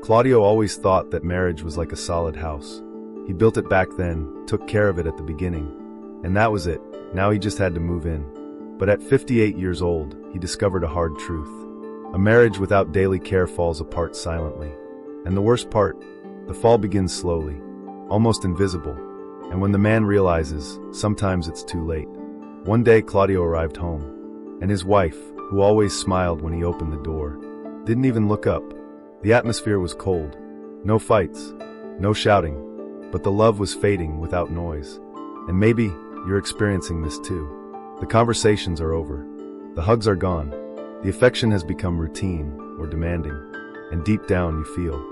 Claudio always thought that marriage was like a solid house. He built it back then, took care of it at the beginning, and that was it. Now he just had to move in. But at 58 years old, he discovered a hard truth. A marriage without daily care falls apart silently. And the worst part, the fall begins slowly, almost invisible. And when the man realizes, sometimes it's too late. One day Claudio arrived home, and his wife, who always smiled when he opened the door, didn't even look up. The atmosphere was cold. No fights, no shouting, but the love was fading without noise. And maybe you're experiencing this too. The conversations are over. The hugs are gone. The affection has become routine or demanding. And deep down you feel,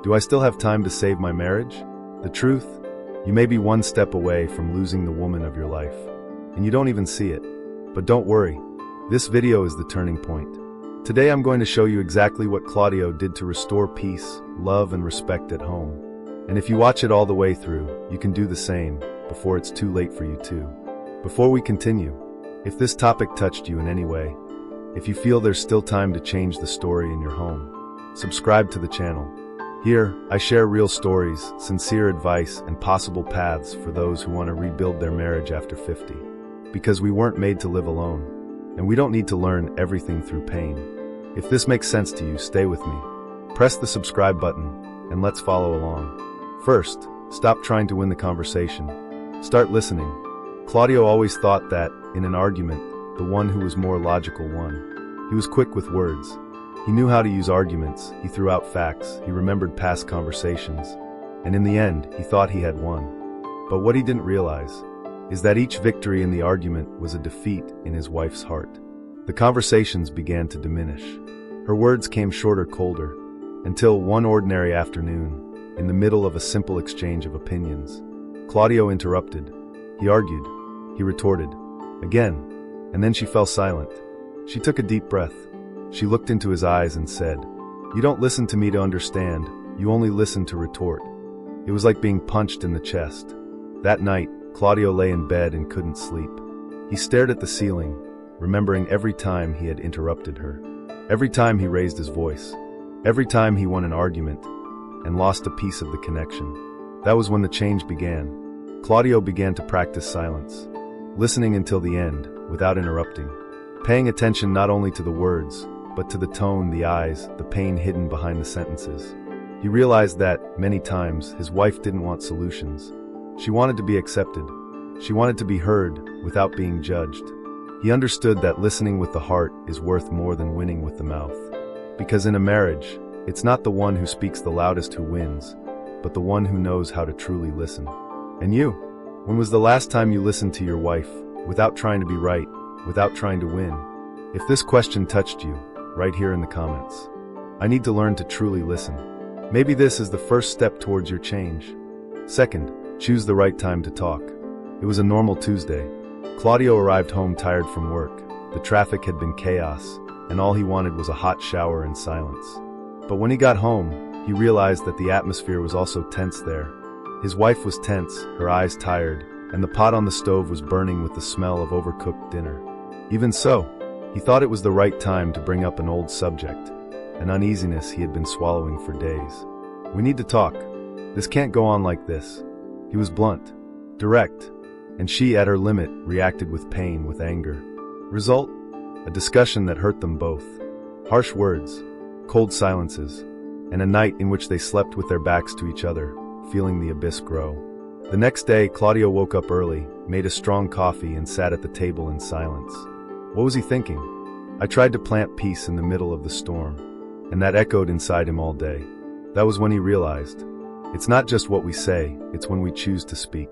do I still have time to save my marriage? The truth? You may be one step away from losing the woman of your life. And you don't even see it. But don't worry. This video is the turning point. Today I'm going to show you exactly what Cláudio did to restore peace, love, and respect at home. And if you watch it all the way through, you can do the same before it's too late for you too. Before we continue, if this topic touched you in any way, if you feel there's still time to change the story in your home, subscribe to the channel. Here, I share real stories, sincere advice, and possible paths for those who want to rebuild their marriage after 50. Because we weren't made to live alone, and we don't need to learn everything through pain. If this makes sense to you, stay with me. Press the subscribe button, and let's follow along. First, stop trying to win the conversation. Start listening. Cláudio always thought that, in an argument, the one who was more logical won. He was quick with words. He knew how to use arguments, he threw out facts, he remembered past conversations. And in the end, he thought he had won. But what he didn't realize is that each victory in the argument was a defeat in his wife's heart. The conversations began to diminish. Her words came shorter, colder, until one ordinary afternoon, in the middle of a simple exchange of opinions, Cláudio interrupted. He argued. He retorted. Again. And then she fell silent. She took a deep breath. She looked into his eyes and said, "You don't listen to me to understand, you only listen to retort." It was like being punched in the chest. That night, Cláudio lay in bed and couldn't sleep. He stared at the ceiling, remembering every time he had interrupted her. Every time he raised his voice. Every time he won an argument and lost a piece of the connection. That was when the change began. Cláudio began to practice silence, listening until the end, without interrupting, paying attention not only to the words, but to the tone, the eyes, the pain hidden behind the sentences. He realized that, many times, his wife didn't want solutions. She wanted to be accepted. She wanted to be heard, without being judged. He understood that listening with the heart is worth more than winning with the mouth. Because in a marriage, it's not the one who speaks the loudest who wins, but the one who knows how to truly listen. And you? When was the last time you listened to your wife, without trying to be right, without trying to win? If this question touched you, write here in the comments. I need to learn to truly listen. Maybe this is the first step towards your change. Second, choose the right time to talk. It was a normal Tuesday. Cláudio arrived home tired from work. The traffic had been chaos, and all he wanted was a hot shower and silence. But when he got home, he realized that the atmosphere was also tense there. His wife was tense, her eyes tired, and the pot on the stove was burning with the smell of overcooked dinner. Even so, he thought it was the right time to bring up an old subject, an uneasiness he had been swallowing for days. "We need to talk. This can't go on like this." He was blunt, direct, and she, at her limit, reacted with pain, with anger. Result? A discussion that hurt them both. Harsh words, cold silences, and a night in which they slept with their backs to each other, feeling the abyss grow. The next day, Cláudio woke up early, made a strong coffee, and sat at the table in silence. What was he thinking? I tried to plant peace in the middle of the storm, and that echoed inside him all day. That was when he realized, it's not just what we say, it's when we choose to speak.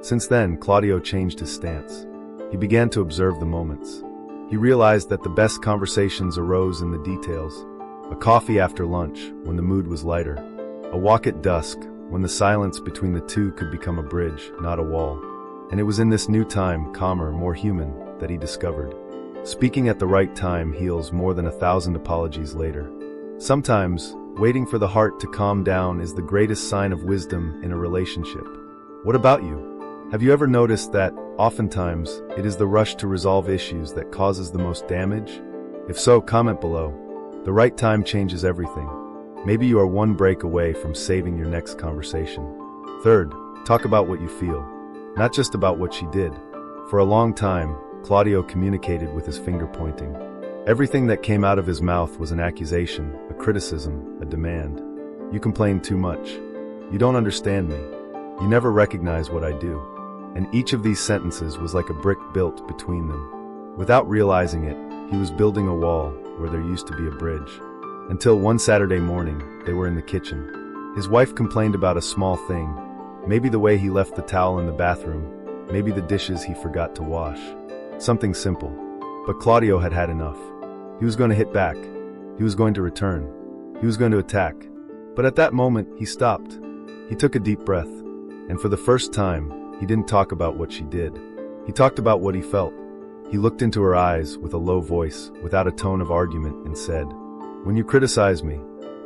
Since then, Cláudio changed his stance. He began to observe the moments. He realized that the best conversations arose in the details. A coffee after lunch, when the mood was lighter. A walk at dusk, when the silence between the two could become a bridge, not a wall. And it was in this new time, calmer, more human, that he discovered. Speaking at the right time heals more than 1,000 apologies later. Sometimes, waiting for the heart to calm down is the greatest sign of wisdom in a relationship. What about you? Have you ever noticed that, oftentimes, it is the rush to resolve issues that causes the most damage? If so, comment below. The right time changes everything. Maybe you are one break away from saving your next conversation. Third, talk about what you feel, not just about what she did. For a long time, Cláudio communicated with his finger pointing. Everything that came out of his mouth was an accusation, a criticism, a demand. You complain too much. You don't understand me. You never recognize what I do. And each of these sentences was like a brick built between them. Without realizing it, he was building a wall where there used to be a bridge. Until one Saturday morning, they were in the kitchen. His wife complained about a small thing, maybe the way he left the towel in the bathroom, maybe the dishes he forgot to wash. Something simple. But Cláudio had had enough. He was going to hit back. He was going to return. He was going to attack. But at that moment, he stopped. He took a deep breath. And for the first time, he didn't talk about what she did. He talked about what he felt. He looked into her eyes with a low voice, without a tone of argument, and said, "When you criticize me,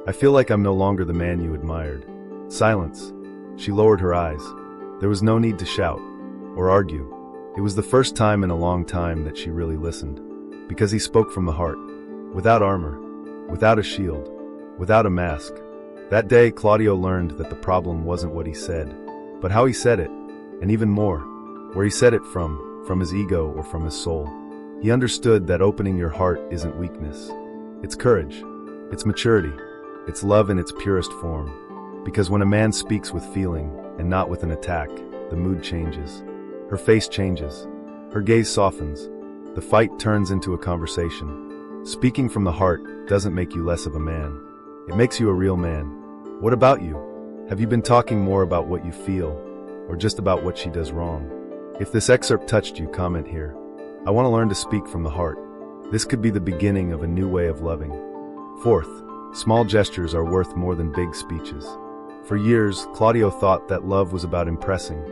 I feel like I'm no longer the man you admired." Silence. She lowered her eyes. There was no need to shout or argue. It was the first time in a long time that she really listened. Because he spoke from the heart. Without armor. Without a shield. Without a mask. That day, Cláudio learned that the problem wasn't what he said, but how he said it, and even more, where he said it from his ego or from his soul. He understood that opening your heart isn't weakness. It's courage. It's maturity. It's love in its purest form. Because when a man speaks with feeling, and not with an attack, the mood changes. Her face changes. Her gaze softens. The fight turns into a conversation. Speaking from the heart doesn't make you less of a man. It makes you a real man. What about you? Have you been talking more about what you feel, or just about what she does wrong? If this excerpt touched you, comment here. I want to learn to speak from the heart. This could be the beginning of a new way of loving. Fourth, small gestures are worth more than big speeches. For years, Cláudio thought that love was about impressing,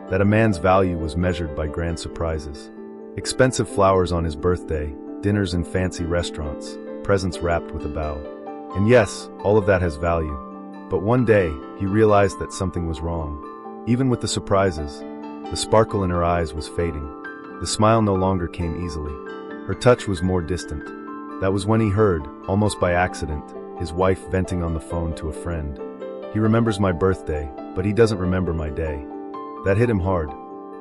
that a man's value was measured by grand surprises. Expensive flowers on his birthday, dinners in fancy restaurants, presents wrapped with a bow. And yes, all of that has value. But one day, he realized that something was wrong. Even with the surprises, the sparkle in her eyes was fading. The smile no longer came easily. Her touch was more distant. That was when he heard, almost by accident, his wife venting on the phone to a friend. "He remembers my birthday, but he doesn't remember my day." That hit him hard.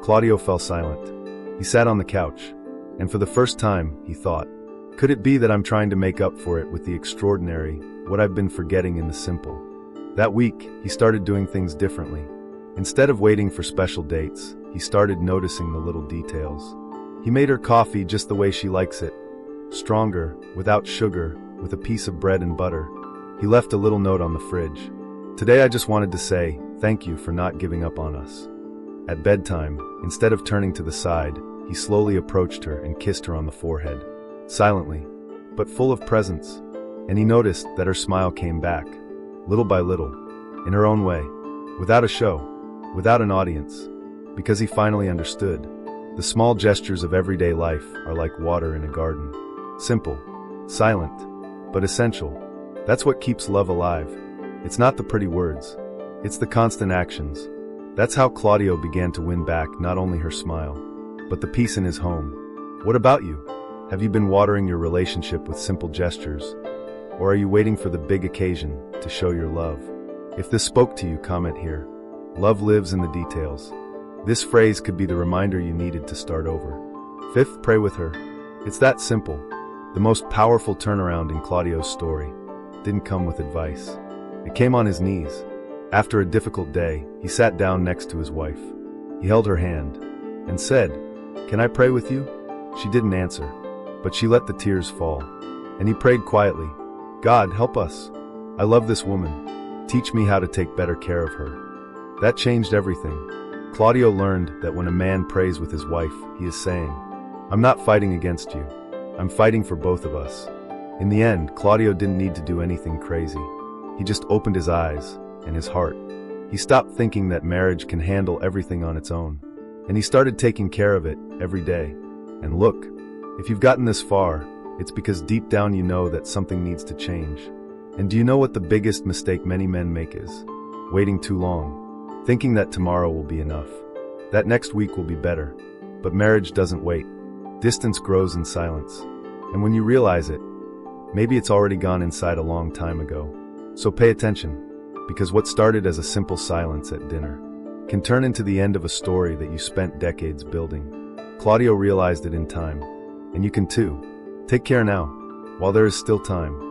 Cláudio fell silent. He sat on the couch, and for the first time, he thought, could it be that I'm trying to make up for it with the extraordinary, what I've been forgetting in the simple? That week, he started doing things differently. Instead of waiting for special dates, he started noticing the little details. He made her coffee just the way she likes it. Stronger, without sugar, with a piece of bread and butter. He left a little note on the fridge. "Today I just wanted to say, thank you for not giving up on us." At bedtime, instead of turning to the side, he slowly approached her and kissed her on the forehead. Silently, but full of presence. And he noticed that her smile came back, little by little, in her own way, without a show, without an audience, because he finally understood. The small gestures of everyday life are like water in a garden. Simple, silent, but essential. That's what keeps love alive. It's not the pretty words. It's the constant actions. That's how Cláudio began to win back not only her smile, but the peace in his home. What about you? Have you been watering your relationship with simple gestures? Or are you waiting for the big occasion to show your love? If this spoke to you, comment here. Love lives in the details. This phrase could be the reminder you needed to start over. Fifth, pray with her. It's that simple. The most powerful turnaround in Cláudio's story didn't come with advice. It came on his knees. After a difficult day, he sat down next to his wife. He held her hand and said, "Can I pray with you?" She didn't answer, but she let the tears fall. And he prayed quietly, "God, help us. I love this woman. Teach me how to take better care of her." That changed everything. Cláudio learned that when a man prays with his wife, he is saying, "I'm not fighting against you. I'm fighting for both of us." In the end, Cláudio didn't need to do anything crazy. He just opened his eyes and his heart. He stopped thinking that marriage can handle everything on its own. And he started taking care of it every day. And look, if you've gotten this far, it's because deep down you know that something needs to change. And do you know what the biggest mistake many men make is? Waiting too long. Thinking that tomorrow will be enough. That next week will be better. But marriage doesn't wait. Distance grows in silence. And when you realize it, maybe it's already gone inside a long time ago. So pay attention, because what started as a simple silence at dinner can turn into the end of a story that you spent decades building. Claudio realized it in time, and you can too. Take care now, while there is still time.